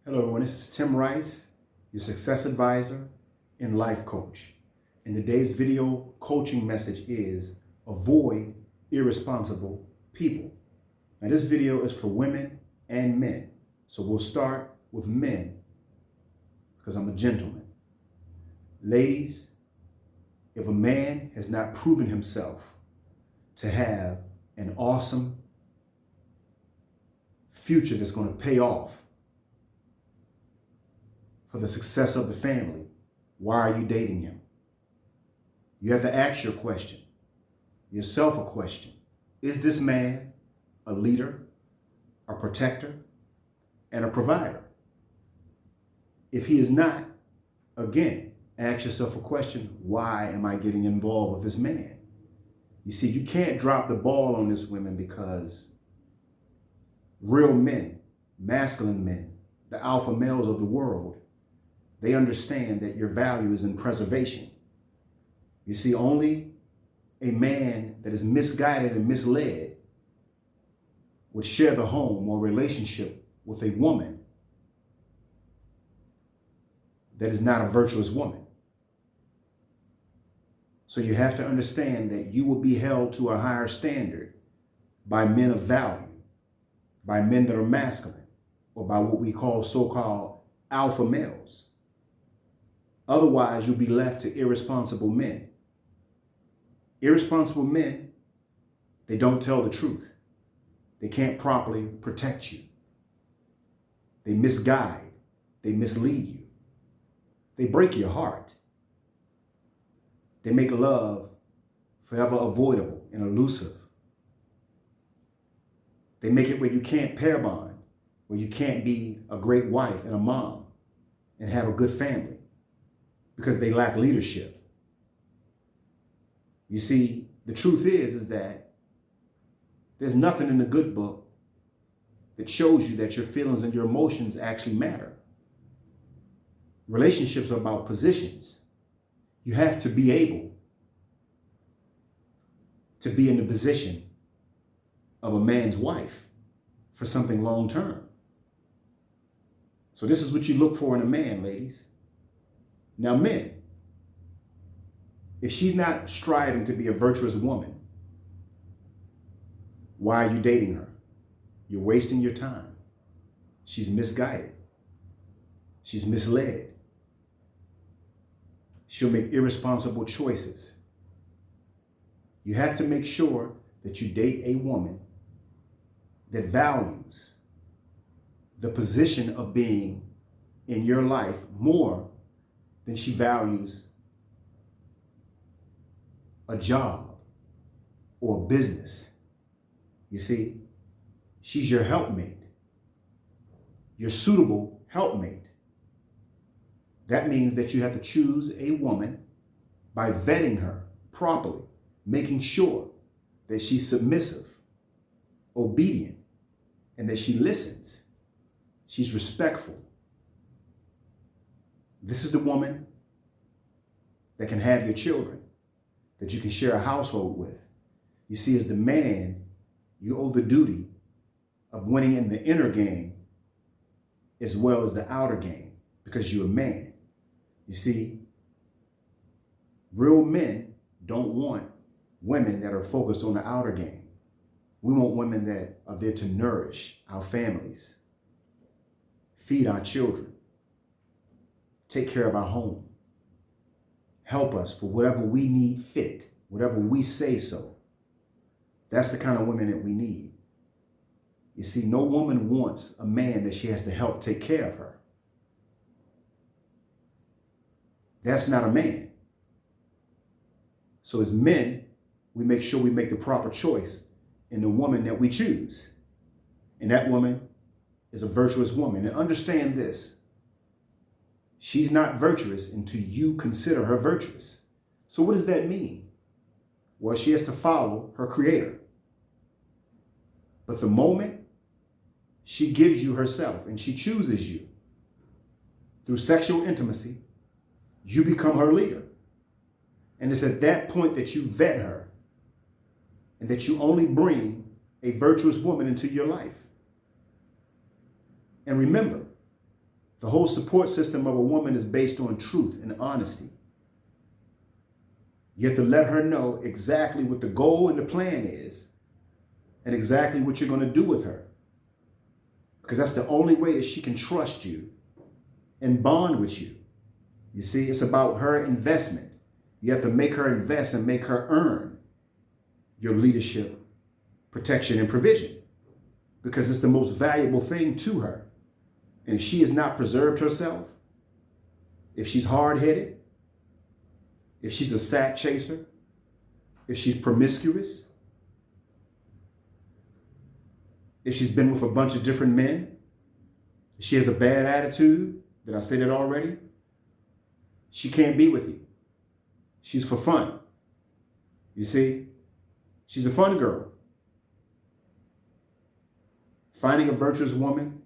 Hello everyone, this is Tim Rice, your success advisor and life coach. And today's video coaching message is avoid irresponsible people. Now this video is for women and men. So we'll start with men because I'm a gentleman. Ladies, if a man has not proven himself to have an awesome future that's going to pay off for the success of the family, why are you dating him? You have to ask yourself a question. Is this man a leader, a protector, and a provider? If he is not, again, ask yourself a question. Why am I getting involved with this man? You see, you can't drop the ball on this woman because real men, masculine men, the alpha males of the world, they understand that your value is in preservation. You see, only a man that is misguided and misled would share the home or relationship with a woman that is not a virtuous woman. So you have to understand that you will be held to a higher standard by men of value, by men that are masculine, or by what we call so-called alpha males. Otherwise, you'll be left to irresponsible men. Irresponsible men, they don't tell the truth. They can't properly protect you. They misguide. They mislead you. They break your heart. They make love forever avoidable and elusive. They make it where you can't pair bond, where you can't be a great wife and a mom and have a good family, because they lack leadership. You see, the truth is that there's nothing in the good book that shows you that your feelings and your emotions actually matter. Relationships are about positions. You have to be able to be in the position of a man's wife for something long term. So this is what you look for in a man, ladies. Now, men, if she's not striving to be a virtuous woman, why are you dating her? You're wasting your time. She's misguided. She's misled. She'll make irresponsible choices. You have to make sure that you date a woman that values the position of being in your life more than she values a job or a business. You see, she's your helpmate, your suitable helpmate. That means that you have to choose a woman by vetting her properly, making sure that she's submissive, obedient, and that she listens. She's respectful. This is the woman that can have your children, that you can share a household with. You see, as the man, you owe the duty of winning in the inner game as well as the outer game, because you're a man. You see, real men don't want women that are focused on the outer game. We want women that are there to nourish our families, feed our children, take care of our home, help us for whatever we need fit, whatever we say so. That's the kind of women that we need. You see, no woman wants a man that she has to help take care of her. That's not a man. So as men, we make sure we make the proper choice in the woman that we choose. And that woman is a virtuous woman. And understand this. She's not virtuous until you consider her virtuous. So what does that mean? Well, she has to follow her creator. But the moment she gives you herself and she chooses you through sexual intimacy, you become her leader. And it's at that point that you vet her and that you only bring a virtuous woman into your life. And remember, The whole support system of a woman is based on truth and honesty. You have to let her know exactly what the goal and the plan is and exactly what you're going to do with her. Because that's the only way that she can trust you and bond with you. You see, it's about her investment. You have to make her invest and make her earn your leadership, protection, and provision, because it's the most valuable thing to her. And if she has not preserved herself, if she's hard-headed, if she's a sack chaser, if she's promiscuous, if she's been with a bunch of different men, if she has a bad attitude, did I say that already? She can't be with you. She's for fun. You see? She's a fun girl. Finding a virtuous woman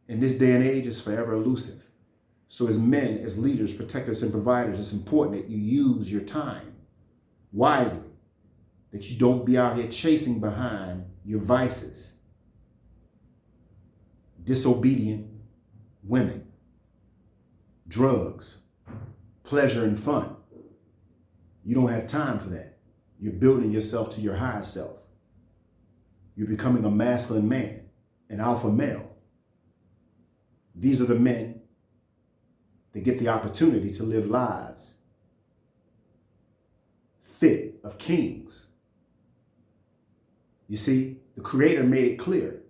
in this day and age is forever elusive. So as men, as leaders, protectors, and providers, it's important that you use your time wisely, that you don't be out here chasing behind your vices. Disobedient women, drugs, pleasure, and fun. You don't have time for that. You're building yourself to your higher self. You're becoming a masculine man, an alpha male. These are the men that get the opportunity to live lives fit of kings. You see, the Creator made it clear.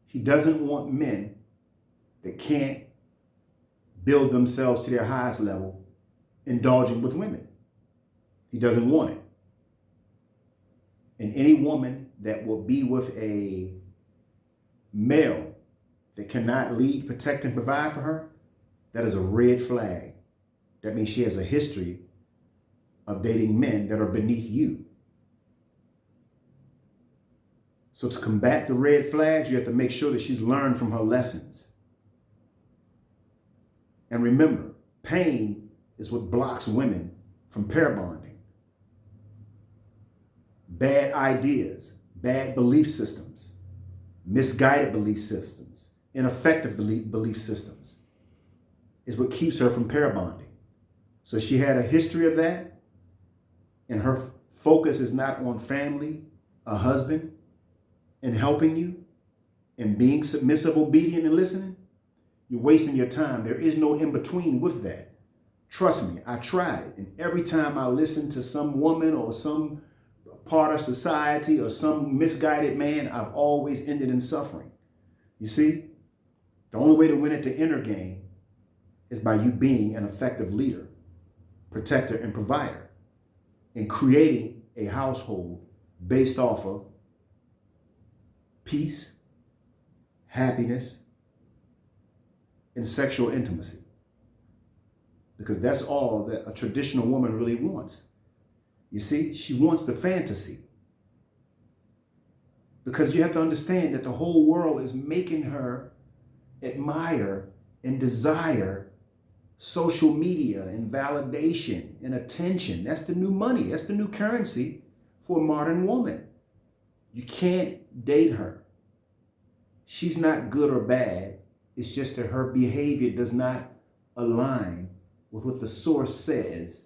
He doesn't want men that can't build themselves to their highest level indulging with women. He doesn't want it. And any woman that will be with a male that cannot lead, protect, and provide for her, that is a red flag. That means she has a history of dating men that are beneath you. So to combat the red flags, you have to make sure that she's learned from her lessons. And remember, pain is what blocks women from pair bonding. Bad ideas, bad belief systems, misguided belief systems, ineffective belief systems is what keeps her from pair bonding. So she had a history of that, and her focus is not on family, a husband, and helping you, and being submissive, obedient, and listening. You're wasting your time. There is no in-between with that. Trust me, I tried it. And every time I listened to some woman or some part of society or some misguided man, I've always ended in suffering. You see, the only way to win at the inner game is by you being an effective leader, protector, and provider, and creating a household based off of peace, happiness, and sexual intimacy. Because that's all that a traditional woman really wants. You see, she wants the fantasy. Because you have to understand that the whole world is making her admire and desire social media and validation and attention. That's the new money. That's the new currency for a modern woman. You can't date her. She's not good or bad. It's just that her behavior does not align with what the source says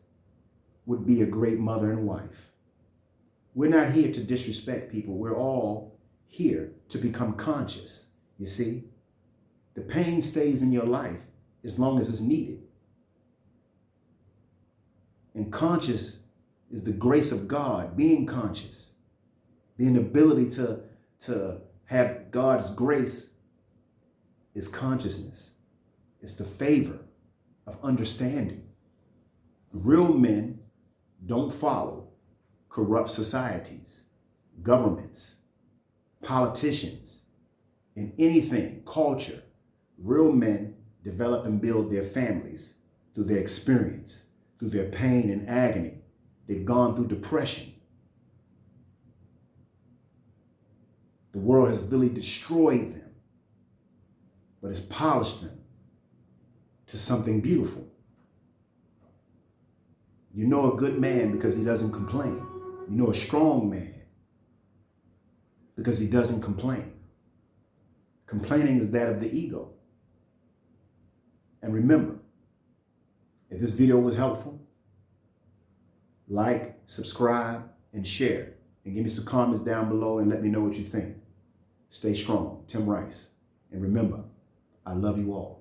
would be a great mother and wife. We're not here to disrespect people. We're all here to become conscious. You see, the pain stays in your life as long as it's needed. And conscious is the grace of God, being conscious, being the ability to have God's grace is consciousness. It's the favor of understanding. Real men don't follow corrupt societies, governments, politicians, in anything, culture. Real men develop and build their families through their experience, through their pain and agony. They've gone through depression. The world has really destroyed them, but has polished them to something beautiful. You know a good man because he doesn't complain. You know a strong man because he doesn't complain. Complaining is that of the ego. And remember, if this video was helpful, like, subscribe, and share. And give me some comments down below and let me know what you think. Stay strong. Tim Rice. And remember, I love you all.